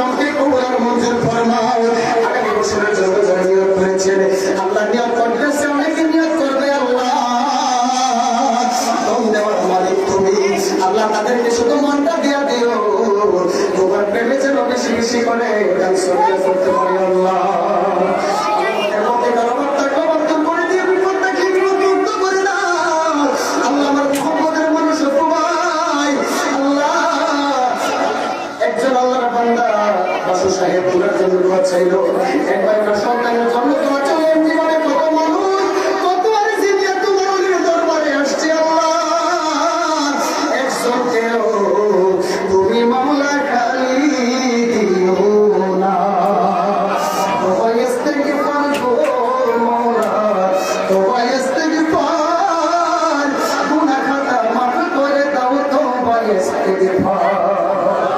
আমলকে কবুল আর মঞ্জুর ফরমাও। আগামী বছরের জন্য যারা নিয়ত করেছেন আল্লাহ নিয়ত করতেছে, অনেকে নিয়ত করবে আল্লাহ দম দেওয়ার মালিক তুমি আল্লাহ, তাদেরকে শুধু মনটা দিয়া দিও, তোমার প্রেমে যেন বেশি বেশি করে গান সরিয়ে করতে পারি আল্লাহ। সাহেব পুরার জন্য দোয়া চাইল, একবার সন্তানের জন্য দোয়া চাইল।